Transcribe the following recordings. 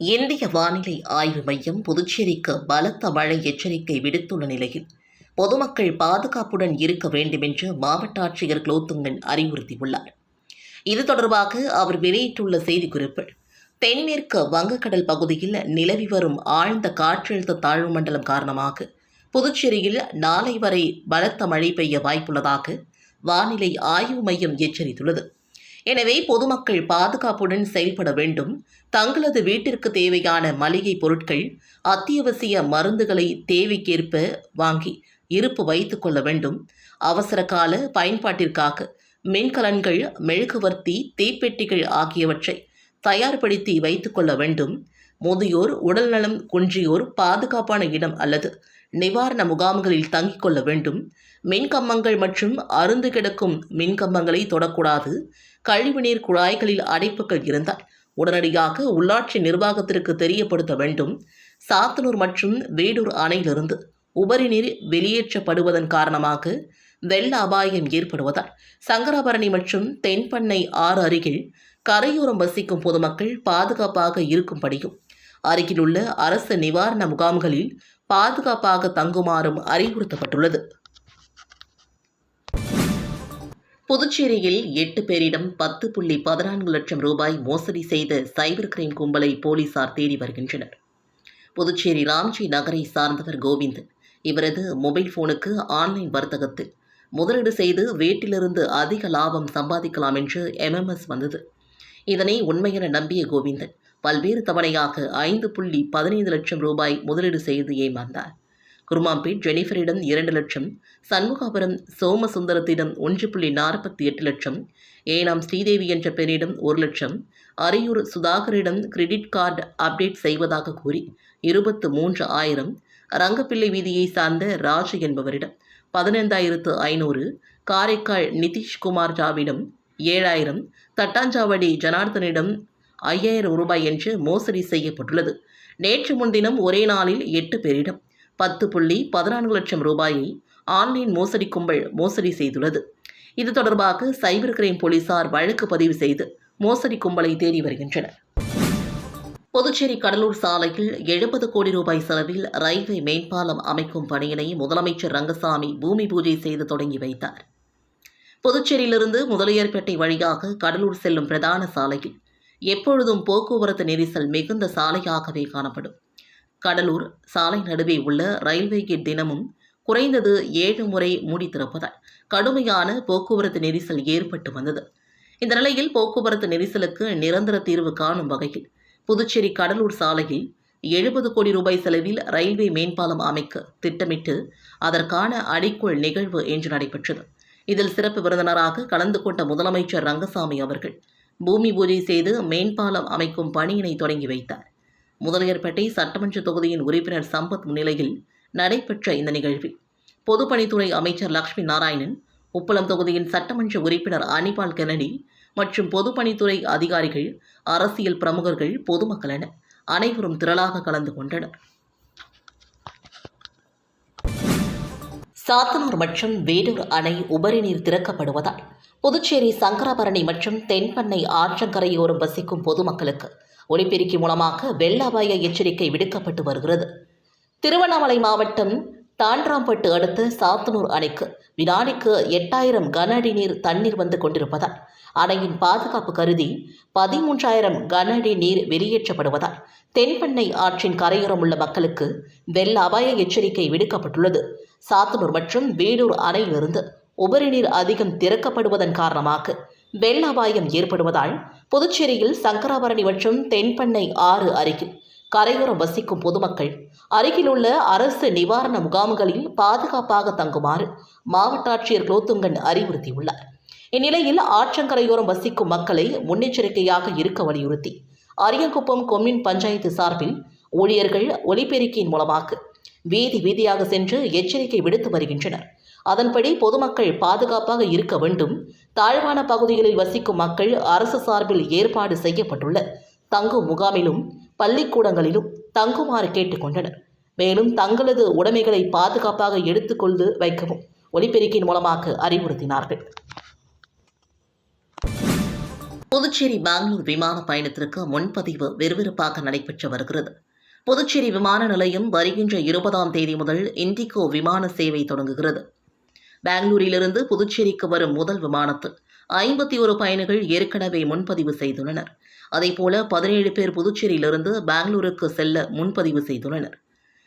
இந்திய வானிலை ஆய்வு மையம் புதுச்சேரிக்கு பலத்த மழை எச்சரிக்கை விடுத்துள்ள நிலையில் பொதுமக்கள் பாதுகாப்புடன் இருக்க வேண்டுமென்று மாவட்ட ஆட்சியர் குலோத்துங்கன் அறிவுறுத்தியுள்ளார். இது தொடர்பாக அவர் வெளியிட்டுள்ள செய்திக்குறிப்பில், தென்மேற்கு வங்கக்கடல் பகுதியில் நிலவி வரும் ஆழ்ந்த காற்றழுத்த தாழ்வு மண்டலம் காரணமாக புதுச்சேரியில் நாளை வரை பலத்த மழை பெய்ய வாய்ப்புள்ளதாக வானிலை ஆய்வு மையம் எச்சரித்துள்ளது. எனவே பொதுமக்கள் பாதுகாப்புடன் செயல்பட வேண்டும். தங்களது வீட்டிற்கு தேவையான மளிகை பொருட்கள், அத்தியாவசிய மருந்துகளை தேவைக்கேற்ப வாங்கி இருப்பு வைத்துக் கொள்ள வேண்டும். அவசர கால பயன்பாட்டிற்காக மின்கலன்கள், மெழுகுவர்த்தி, தீப்பெட்டிகள் ஆகியவற்றை தயார்படுத்தி வைத்துக் கொள்ள வேண்டும். முதியோர், உடல்நலம் குன்றியோர் பாதுகாப்பான இடம் அல்லது நிவாரண முகாம்களில் தங்கிக் கொள்ள வேண்டும். மின்கம்பங்கள் மற்றும் அருந்து கிடக்கும் மின்கம்பங்களை தொடக்கூடாது. கழிவுநீர் குழாய்களில் அடைப்புகள் இருந்தால் உடனடியாக உள்ளாட்சி நிர்வாகத்திற்கு தெரியப்படுத்த வேண்டும். சாத்தனூர் மற்றும் வேடூர் அணையிலிருந்து உபரி நீர் வெளியேற்றப்படுவதன் காரணமாக வெள்ள அபாயம் ஏற்படுவதால் சங்கராபரணி மற்றும் தென்பண்ணை ஆறு அருகில் கரையோரம் வசிக்கும் பொதுமக்கள் பாதுகாப்பாக இருக்கும்படியும் அருகிலுள்ள அரசு நிவாரண முகாம்களில் பாதுகாப்பாக தங்குமாறும் அறிவுறுத்தப்பட்டுள்ளது. புதுச்சேரியில் 8 பேரிடம் 10.14 லட்சம் ரூபாய் மோசடி செய்த சைபர் கிரைம் கும்பலை போலீசார் தேடி வருகின்றனர். புதுச்சேரி ராம்ஜி நகரை சார்ந்தவர் கோவிந்தன். இவரது மொபைல் போனுக்கு ஆன்லைன் வர்த்தகத்தில் முதலீடு செய்து வீட்டிலிருந்து அதிக லாபம் சம்பாதிக்கலாம் என்று MMS வந்தது. இதனை உண்மையென நம்பிய கோவிந்தன் பல்வேறு தவணையாக 5.15 லட்சம் ரூபாய் முதலீடு செய்து ஏமாந்தார். குருமாம்பேட் ஜெனிஃபரிடம் 2 லட்சம், சண்முகாபுரம் சோமசுந்தரத்திடம் 1.48 லட்சம், ஏனாம் ஸ்ரீதேவி என்ற பெண்ணிடம் 1 லட்சம், அரியூர் சுதாகரிடம் கிரெடிட் கார்டு அப்டேட் செய்வதாக கூறி 23,000, ரங்கப்பிள்ளை வீதியை சார்ந்த ராஜ் என்பவரிடம் 15,500, காரைக்கால் நிதிஷ்குமார் ஜாவிடம் 7,000, தட்டாஞ்சாவடி ஜனார்தனிடம் 5,000 ரூபாய் என்று மோசடி செய்யப்பட்டுள்ளது. நேற்று முன்தினம் ஒரே நாளில் 8 பேரிடம் 10.14 லட்சம் ரூபாயை ஆன்லைன் மோசடி கும்பல் மோசடி செய்துள்ளது. இது தொடர்பாக சைபர் கிரைம் போலீசார் வழக்கு பதிவு செய்து மோசடி கும்பலை தேடி வருகின்றனர். புதுச்சேரி கடலூர் சாலையில் 70 கோடி ரூபாய் செலவில் ரயில்வே மேம்பாலம் அமைக்கும் பணியினை முதலமைச்சர் ரங்கசாமி பூமி பூஜை செய்து தொடங்கி வைத்தார். புதுச்சேரியிலிருந்து முதலியார்பேட்டை வழியாக கடலூர் செல்லும் பிரதான சாலையில் எப்பொழுதும் போக்குவரத்து நெரிசல் மிகுந்த சாலையாகவே காணப்படும். கடலூர் சாலை நடுவே உள்ள ரயில்வே கேட் தினமும் குறைந்தது 7 முறை மூடி திறப்பதால் கடுமையான போக்குவரத்து நெரிசல் ஏற்பட்டு வந்தது. இந்த நிலையில் போக்குவரத்து நெரிசலுக்கு நிரந்தர தீர்வு காணும் வகையில் புதுச்சேரி கடலூர் சாலையில் 70 கோடி ரூபாய் செலவில் ரயில்வே மேம்பாலம் அமைக்க திட்டமிட்டு அதற்கான அடிக்கோள் நிகழ்வு இன்று நடைபெற்றது. இதில் சிறப்பு விருந்தினராக கலந்து கொண்ட முதலமைச்சர் ரங்கசாமி அவர்கள் பூமி பூஜை செய்து மேம்பாலம் அமைக்கும் பணியினை தொடங்கி வைத்தார். முதலியார்பேட்டை சட்டமன்ற தொகுதியின் உறுப்பினர் சம்பத் முன்னிலையில் நடைபெற்ற இந்த நிகழ்வில் பொதுப்பணித்துறை அமைச்சர் லட்சுமி நாராயணன், உப்பளம் தொகுதியின் சட்டமன்ற உறுப்பினர் அனிபால் கென்னடி மற்றும் பொதுப்பணித்துறை அதிகாரிகள், அரசியல் பிரமுகர்கள், பொதுமக்கள் என அனைவரும் திரளாக கலந்து கொண்டனர். சாத்தனூர் மற்றும் வேடூர் அணை உபரி நீர் திறக்கப்படுவதால் புதுச்சேரி சங்கராபரணி மற்றும் தென்பண்ணை ஆற்றங்கரையோரம் வசிக்கும் பொதுமக்களுக்கு ஒலிபெருக்கி மூலமாக வெள்ள அபாய எச்சரிக்கை விடுக்கப்பட்டு வருகிறது. திருவண்ணாமலை மாவட்டம் தாண்டராம்பட்டு அடுத்த சாத்தனூர் அணைக்கு வினாடிக்கு 8,000 கன அடி நீர் தண்ணீர் வந்து கொண்டிருப்பதால் அணையின் பாதுகாப்பு கருதி 13,000 கன அடி நீர் வெளியேற்றப்படுவதால் தென்பண்ணை ஆற்றின் கரையோரம் உள்ள மக்களுக்கு வெள்ள அபாய எச்சரிக்கை விடுக்கப்பட்டுள்ளது. சாத்தனூர் மற்றும் வேடூர் அணையிலிருந்து உபரி நீர் அதிகம் திறக்கப்படுவதன் காரணமாக வெள்ள அபாயம் ஏற்படுவதால் புதுச்சேரியில் சங்கராபரணி மற்றும் தென்பண்ணை ஆறு அருகில் கரையோரம் வசிக்கும் பொதுமக்கள் அருகில் உள்ள அரசு நிவாரண முகாம்களில் பாதுகாப்பாக தங்குமாறு மாவட்ட ஆட்சியர் குலோத்துங்கன் அறிவுறுத்தியுள்ளார். இந்நிலையில் ஆற்றங்கரையோரம் வசிக்கும் மக்களை முன்னெச்சரிக்கையாக இருக்க வலியுறுத்தி அரியங்குப்பம் கொம்யூன் பஞ்சாயத்து சார்பில் ஊழியர்கள் ஒலிபெருக்கியின் மூலமாக வீதி வீதியாக சென்று எச்சரிக்கை விடுத்து வருகின்றனர். அதன்படி பொதுமக்கள் பாதுகாப்பாக இருக்க வேண்டும். தாழ்வான பகுதிகளில் வசிக்கும் மக்கள் அரசு சார்பில் ஏற்பாடு செய்யப்பட்டுள்ள தங்கும் முகாமிலும் பள்ளிக்கூடங்களிலும் தங்குமாறு கேட்டுக்கொண்டனர். மேலும் தங்களது உடைமைகளை பாதுகாப்பாக எடுத்துக்கொண்டு வைக்கவும் ஒலிபெருக்கின் மூலமாக அறிவுறுத்தினார்கள். புதுச்சேரி பெங்களூர் விமான பயணத்திற்கு முன்பதிவு விறுவிறுப்பாக நடைபெற்று வருகிறது. புதுச்சேரி விமான நிலையம் வருகின்ற 20ஆம் தேதி முதல் இண்டிகோ விமான சேவை தொடங்குகிறது. பெங்களூரிலிருந்து புதுச்சேரிக்கு வரும் முதல் விமானத்தில் 51 பயணிகள் ஏற்கனவே முன்பதிவு செய்துள்ளனர். அதேபோல 17 பேர் புதுச்சேரியிலிருந்து பெங்களூருக்கு செல்ல முன்பதிவு செய்துள்ளனர்.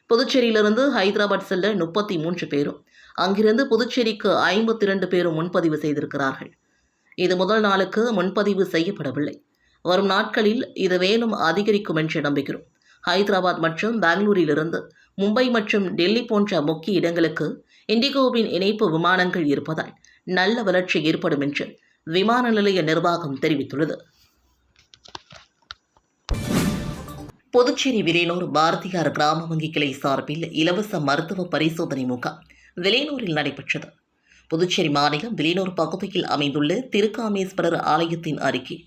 புதுச்சேரியிலிருந்து ஹைதராபாத் செல்ல 33 பேரும், அங்கிருந்து புதுச்சேரிக்கு 52 பேரும் முன்பதிவு செய்திருக்கிறார்கள். இது முதல் நாளுக்கு முன்பதிவு செய்யப்படவில்லை. வரும் நாட்களில் இது மேலும் அதிகரிக்கும் என்று நம்புகிறோம். ஹைதராபாத் மற்றும் பெங்களூரிலிருந்து மும்பை மற்றும் டெல்லி போன்ற முக்கிய இடங்களுக்கு இண்டிகோவின் இணைப்பு விமானங்கள் இருப்பதால் நல்ல வளர்ச்சி ஏற்படும் என்று விமான நிலைய நிர்வாகம் தெரிவித்துள்ளது. புதுச்சேரி வில்லியனூர் பாரதியார் கிராம வங்கி கிளை சார்பில் இலவச மருத்துவ பரிசோதனை முகாம் வில்லியனூரில் நடைபெற்றது. புதுச்சேரி மாநிலம் வில்லியனூர் பகுதியில் அமைந்துள்ள திருக்காமேஸ்வரர் ஆலயத்தின் அருகே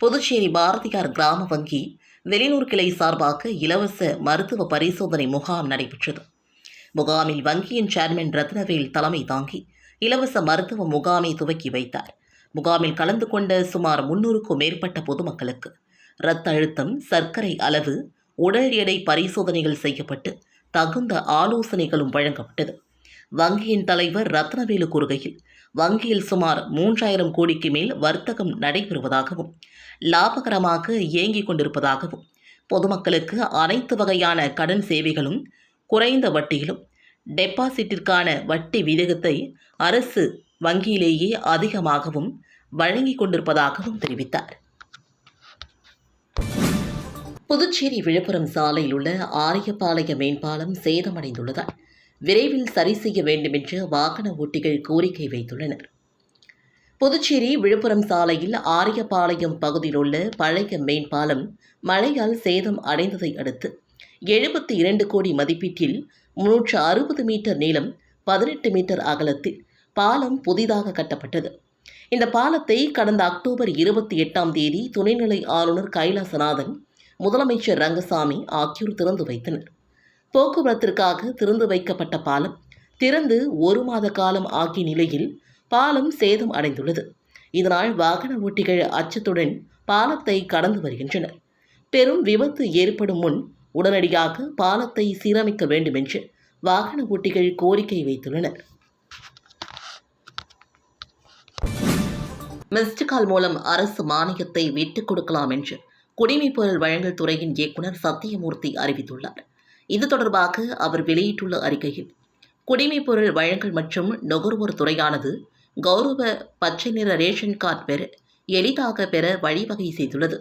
புதுச்சேரி பாரதியார் கிராம வங்கி வில்லியனூர் கிளை சார்பாக இலவச மருத்துவ பரிசோதனை முகாம் நடைபெற்றது. முகாமில் வங்கியின் சேர்மன் ரத்னவேல் தலைமை தாங்கி இலவச மருத்துவ முகாமை துவக்கி வைத்தார். முகாமில் கலந்து கொண்ட சுமார் 300க்கும் மேற்பட்ட பொதுமக்களுக்கு இரத்த அழுத்தம், சர்க்கரை அளவு, உடல் எடை பரிசோதனைகள் செய்யப்பட்டு தகுந்த ஆலோசனைகளும் வழங்கப்பட்டது. வங்கியின் தலைவர் ரத்னவேலு கூறுகையில், வங்கியில் சுமார் 3000 கோடிக்கு மேல் வர்த்தகம் நடைபெறுவதாகவும் லாபகரமாக இயங்கிக் கொண்டிருப்பதாகவும் பொதுமக்களுக்கு அனைத்து வகையான கடன் சேவைகளும் குறைந்த வட்டியிலும் டெபாசிட்டிற்கான வட்டி விகிதத்தை அரசு வங்கியிலேயே அதிகமாகவும் வழங்கிக் கொண்டிருப்பதாகவும் தெரிவித்தார். புதுச்சேரி விழுப்புரம் சாலையில் உள்ள ஆரியபாளையம் மேம்பாலம் சேதமடைந்துள்ளதால் விரைவில் சரி செய்ய வேண்டும் என்று வாகன ஓட்டிகள் கோரிக்கை வைத்துள்ளனர். புதுச்சேரி விழுப்புரம் சாலையில் ஆரியபாளையம் பகுதியில் உள்ள பழைய மேம்பாலம் மழையால் சேதம் அடைந்ததை அடுத்து 72 கோடி மதிப்பீட்டில் 360 மீட்டர் நீளம், 18 மீட்டர் அகலத்தில் பாலம் புதிதாக கட்டப்பட்டது. இந்த பாலத்தை கடந்த அக்டோபர் 28ஆம் தேதி துணைநிலை ஆளுநர் கைலாசநாதன், முதலமைச்சர் ரங்கசாமி ஆகியோர் திறந்து வைத்தனர். போக்குவரத்திற்காக திறந்து வைக்கப்பட்ட பாலம் திறந்து 1 மாத காலம் ஆகிய நிலையில் பாலம் சேதம் அடைந்துள்ளது. இதனால் வாகன ஓட்டிகள் அச்சத்துடன் பாலத்தை கடந்து வருகின்றனர். பெரும் விபத்து ஏற்படும் முன் உடனடியாக பாலத்தை சீரமைக்க வேண்டும் என்று வாகன ஓட்டிகள் கோரிக்கை வைத்துள்ளனர். மிஸ்டு கால் மூலம் அரசு மானியத்தை விட்டுக் கொடுக்கலாம் என்று குடிமைப் பொருள் வழங்கல் துறையின் இயக்குநர் சத்தியமூர்த்தி அறிவித்துள்ளார். இது தொடர்பாக அவர் வெளியிட்டுள்ள அறிக்கையில், குடிமைப் பொருள் வழங்கல் மற்றும் நுகர்வோர் துறையானது கௌரவ பச்சை நிற ரேஷன் கார்டு எளிதாக பெற வழிவகை செய்துள்ளது.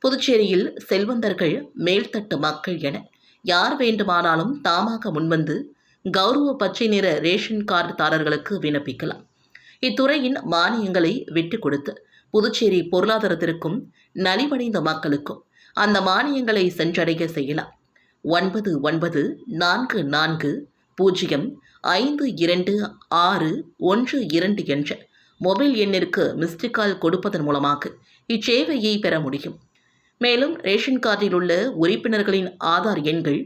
புதுச்சேரியில் செல்வந்தர்கள், மேல்தட்டு மக்கள் என யார் வேண்டுமானாலும் தாமாக முன்வந்து கௌரவ பச்சை நிற ரேஷன் கார்டுதாரர்களுக்கு விண்ணப்பிக்கலாம். இத்துறையின் மானியங்களை விட்டுக் கொடுத்து புதுச்சேரி பொருளாதாரத்திற்கும் நலிவடைந்த மக்களுக்கும் அந்த மானியங்களை சென்றடைய செய்யலாம். 9940526112 என்ற மொபைல் எண்ணிற்கு மிஸ்டு கால் கொடுப்பதன் மூலமாக இச்சேவையை பெற முடியும். மேலும் ரேஷன் கார்டில் உள்ள உறுப்பினர்களின் ஆதார் எண்கள்,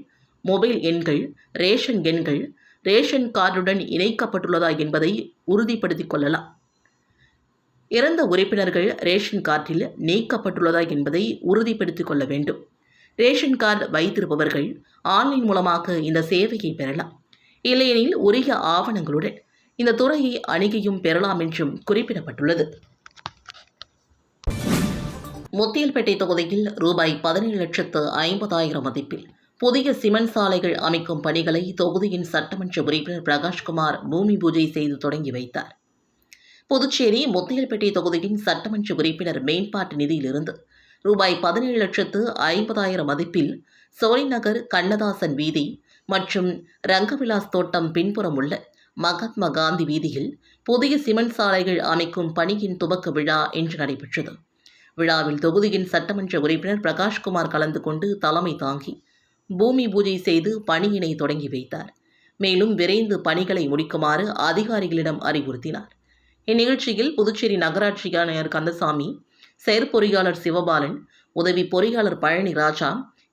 மொபைல் எண்கள், ரேஷன் எண்கள் ரேஷன் கார்டுடன் இணைக்கப்பட்டுள்ளதா என்பதை உறுதிப்படுத்திக் கொள்ளலாம். இறந்த உறுப்பினர்கள் ரேஷன் கார்டில் நீக்கப்பட்டுள்ளதா என்பதை உறுதிப்படுத்திக் கொள்ள வேண்டும். ரேஷன் கார்டு வைத்திருப்பவர்கள் ஆன்லைன் மூலமாக இந்த சேவையை பெறலாம். இல்லையெனில் உரிய ஆவணங்களுடன் இந்த துறையை அணுகியும் பெறலாம் என்றும் குறிப்பிடப்பட்டுள்ளது. முத்தியல்பேட்டை தொகுதியில் ரூபாய் 17,50,000 மதிப்பில் புதிய சிமெண்ட் சாலைகள் அமைக்கும் பணிகளை தொகுதியின் சட்டமன்ற உறுப்பினர் பிரகாஷ்குமார் பூமி பூஜை செய்து தொடங்கி வைத்தார். புதுச்சேரி முத்தியல்பேட்டை தொகுதியின் சட்டமன்ற உறுப்பினர் மேம்பாட்டு நிதியிலிருந்து ரூபாய் 17,50,000 மதிப்பில் சோழிநகர், கண்ணதாசன் வீதி மற்றும் ரங்கவிலாஸ் தோட்டம் பின்புறம் உள்ள மகாத்மா காந்தி வீதியில் புதிய சிமெண்ட் சாலைகள் அமைக்கும் பணியின் துவக்க விழா இன்று நடைபெற்றது. விழாவில் தொகுதியின் சட்டமன்ற உறுப்பினர் பிரகாஷ்குமார் கலந்து கொண்டு தலைமை தாங்கி பூமி பூஜை செய்து பணியினை தொடங்கி வைத்தார். மேலும் விரைந்து பணிகளை முடிக்குமாறு அதிகாரிகளிடம் அறிவுறுத்தினார். இந்நிகழ்ச்சியில் புதுச்சேரி நகராட்சி ஆணையர் கந்தசாமி, செயற்பொறியாளர் சிவபாலன், உதவி பொறியாளர் பழனி ராஜா,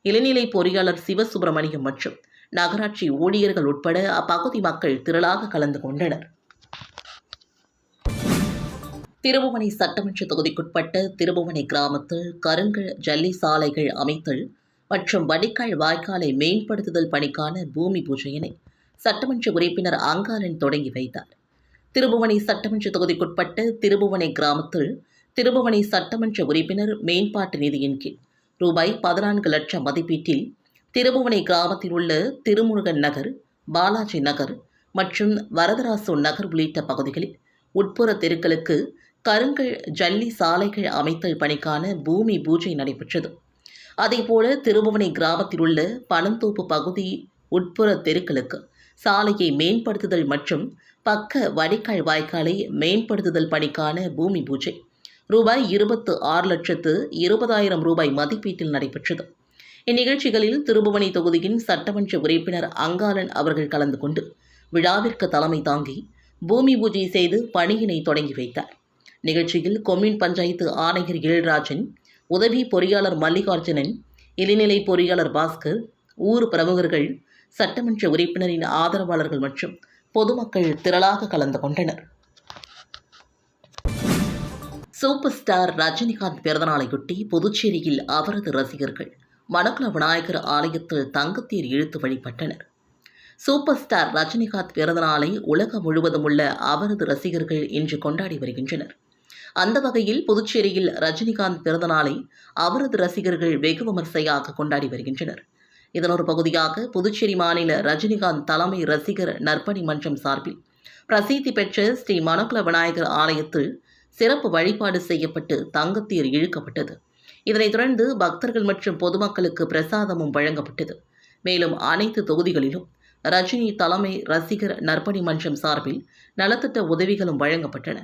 இளநிலை பொறியாளர் சிவசுப்பிரமணியம் மற்றும் நகராட்சி ஊழியர்கள் உட்பட அப்பகுதி மக்கள் திரளாக கலந்து கொண்டனர். திருபுவனை சட்டமன்ற தொகுதிக்குட்பட்ட திருபுவனை கிராமத்தில் கருங்கல் ஜல்லி சாலைகள் அமைத்தல் மற்றும் வடிகால் வாய்க்காலை மேம்படுத்துதல் பணிக்கான பூமி பூஜையினை சட்டமன்ற உறுப்பினர் அங்காளன் தொடங்கி வைத்தார். திருபுவனை சட்டமன்ற தொகுதிக்குட்பட்ட திருபுவனை கிராமத்தில் திருபுவனை சட்டமன்ற உறுப்பினர் மேம்பாட்டு நிதியின் கீழ் ரூபாய் 14 லட்சம் மதிப்பீட்டில் திருபுவனை கிராமத்தில் உள்ள திருமுருகன் நகர், பாலாஜி நகர் மற்றும் வரதராசு நகர் உள்ளிட்ட பகுதிகளில் உட்புற தெருக்களுக்கு கருங்கல் ஜல்லி சாலைகள் அமைத்தல் பணிக்கான பூமி பூஜை நடைபெற்றது. அதேபோல திருபுவனை கிராமத்தில் உள்ள பனந்தோப்பு பகுதி உட்புற தெருக்களுக்கு சாலையை மேம்படுத்துதல் மற்றும் பக்க வடிகால் வாய்க்காலை மேம்படுத்துதல் பணிக்கான பூமி பூஜை ரூபாய் 26,20,000 ரூபாய் மதிப்பீட்டில் நடைபெற்றது. இந்நிகழ்ச்சிகளில் திருபுவனை தொகுதியின் சட்டமன்ற உறுப்பினர் அங்காளன் அவர்கள் கலந்து கொண்டு விழாவிற்கு தலைமை தாங்கி பூமி பூஜை செய்து பணியினை தொடங்கி வைத்தார். நிகழ்ச்சியில் கொம்யூன் பஞ்சாயத்து ஆணையர் இளராஜன், உதவி பொறியாளர் மல்லிகார்ஜுனன், இளநிலை பொறியாளர் பாஸ்கர், ஊர் பிரமுகர்கள், சட்டமன்ற உறுப்பினரின் ஆதரவாளர்கள் மற்றும் பொதுமக்கள் திரளாக கலந்து கொண்டனர். சூப்பர் ஸ்டார் ரஜினிகாந்த் பிறந்தநாளையொட்டி புதுச்சேரியில் அவரது ரசிகர்கள் மணக்குள விநாயகர் ஆலயத்தில் தங்கத்தேர் இழுத்து வழிபட்டனர். சூப்பர் ஸ்டார் ரஜினிகாந்த் பிறந்தநாளை உலகம் முழுவதும் உள்ள அவரது ரசிகர்கள் இன்று கொண்டாடி வருகின்றனர். அந்த வகையில் புதுச்சேரியில் ரஜினிகாந்த் பிறந்தநாளை அவரது ரசிகர்கள் வெகு விமர்சையாக கொண்டாடி வருகின்றனர். இதன் ஒரு பகுதியாக புதுச்சேரி மாநில ரஜினிகாந்த் தலைமை ரசிகர் நற்பணி மன்றம் சார்பில் பிரசித்தி பெற்ற ஸ்ரீ மணக்குள விநாயகர் ஆலயத்தில் சிறப்பு வழிபாடு செய்யப்பட்டு தங்கத்தேர் இழுக்கப்பட்டது. இதனைத் தொடர்ந்து பக்தர்கள் மற்றும் பொதுமக்களுக்கு பிரசாதமும் வழங்கப்பட்டது. மேலும் அனைத்து தொகுதிகளிலும் ரஜினி தலைமை ரசிகர் நற்பணி மன்றம் சார்பில் நலத்திட்ட உதவிகளும் வழங்கப்பட்டன.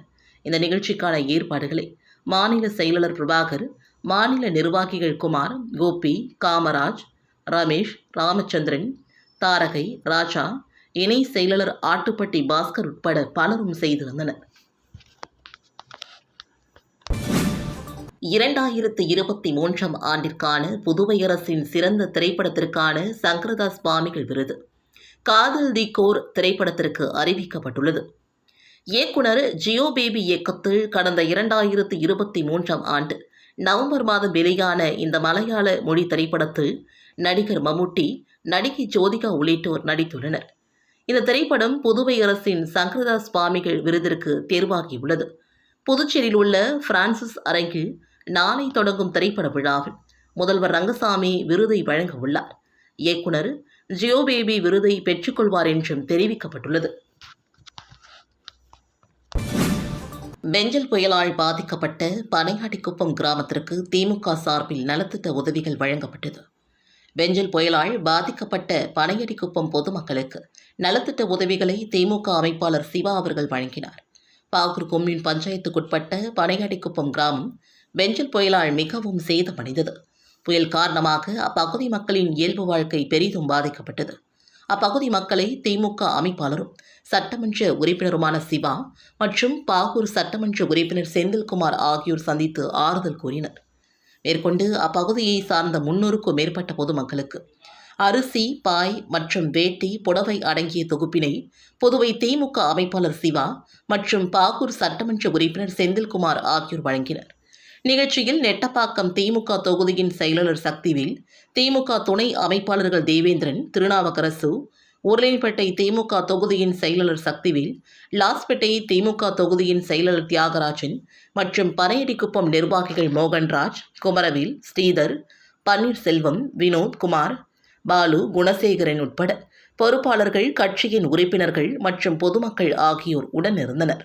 இந்த நிகழ்ச்சிக்கான ஏற்பாடுகளை மாநில செயலாளர் பிரபாகர், மாநில நிர்வாகிகள் குமார், கோபி, காமராஜ், ரமேஷ், ராமச்சந்திரன், தாரகை, ராஜா, இணை செயலாளர் ஆட்டுப்பட்டி பாஸ்கர் உட்பட பலரும் செய்திருந்தனர். 2023 ஆண்டிற்கான புதுவை அரசின் சிறந்த திரைப்படத்திற்கான சங்கரதாஸ் சுவாமிகள் விருது காதல் தி கோர் திரைப்படத்திற்கு அறிவிக்கப்பட்டுள்ளது. இயக்குனர் ஜியோ பேபி இயக்கத்தில் கடந்த 2023 ஆண்டு நவம்பர் மாதம் வெளியான இந்த மலையாள மொழி திரைப்படத்தில் நடிகர் மம்முட்டி, நடிகை ஜோதிகா உள்ளிட்டோர் நடித்துள்ளனர். இந்த திரைப்படம் புதுவை அரசின் சங்கரதாஸ் சுவாமிகள் விருதிற்கு தேர்வாகியுள்ளது. புதுச்சேரியில் உள்ள பிரான்சிஸ் அரங்கில் நாளை தொடங்கும் திரைப்பட விழாவில் முதல்வர் ரங்கசாமி விருதை வழங்க உள்ளார். இயக்குனர் ஜியோ பேபி விருதை பெற்றுக்கொள்வார் என்றும் தெரிவிக்கப்பட்டுள்ளது. பெஞ்சல் புயலால் பாதிக்கப்பட்ட பனையாடிக்குப்பம் கிராமத்திற்கு திமுக சார்பில் நலத்திட்ட உதவிகள் வழங்கப்பட்டது. பெஞ்சல் புயலால் பாதிக்கப்பட்ட பனையாடிக்குப்பம் பொதுமக்களுக்கு நலத்திட்ட உதவிகளை திமுக அமைப்பாளர் சிவா அவர்கள் வழங்கினார். பாகூர் கொம்யூன் பஞ்சாயத்துக்குட்பட்ட பனையாடிக்குப்பம் கிராமம் பெஞ்சல் புயலால் மிகவும் சேதமடைந்தது. புயல் காரணமாக அப்பகுதி மக்களின் இயல்பு வாழ்க்கை பெரிதும் பாதிக்கப்பட்டது. அப்பகுதி மக்களை திமுக அமைப்பாளரும் சட்டமன்ற உறுப்பினருமான சிவா மற்றும் பாகூர் சட்டமன்ற உறுப்பினர் செந்தில்குமார் ஆகியோர் சந்தித்து ஆறுதல் கூறினர். மேற்கொண்டு அப்பகுதியை சார்ந்த 300க்கும் மேற்பட்ட பொதுமக்களுக்கு அரிசி, பாய் மற்றும் வேட்டி, புடவை அடங்கிய தொகுப்பினை புதுவை திமுக அமைப்பாளர் சிவா மற்றும் பாகூர் சட்டமன்ற உறுப்பினர் செந்தில்குமார் ஆகியோர் வழங்கினர். நிகழ்ச்சியில் நெட்டப்பாக்கம் திமுக தொகுதியின் செயலாளர் சக்திவேல், திமுக துணை அமைப்பாளர்கள் தேவேந்திரன், திருநாவுக்கரசு, உருளைப்பேட்டை திமுக தொகுதியின் செயலாளர் சக்திவேல், லாஸ்பேட்டை திமுக தொகுதியின் செயலாளர் தியாகராஜன் மற்றும் பனையடிக்குப்பம் நிர்வாகிகள் மோகன்ராஜ், குமரவேல், ஸ்ரீதர், பன்னீர்செல்வம், வினோத் குமார், பாலு, குணசேகரன் உட்பட பொறுப்பாளர்கள், கட்சியின் உறுப்பினர்கள் மற்றும் பொதுமக்கள் ஆகியோர் உடனிருந்தனர்.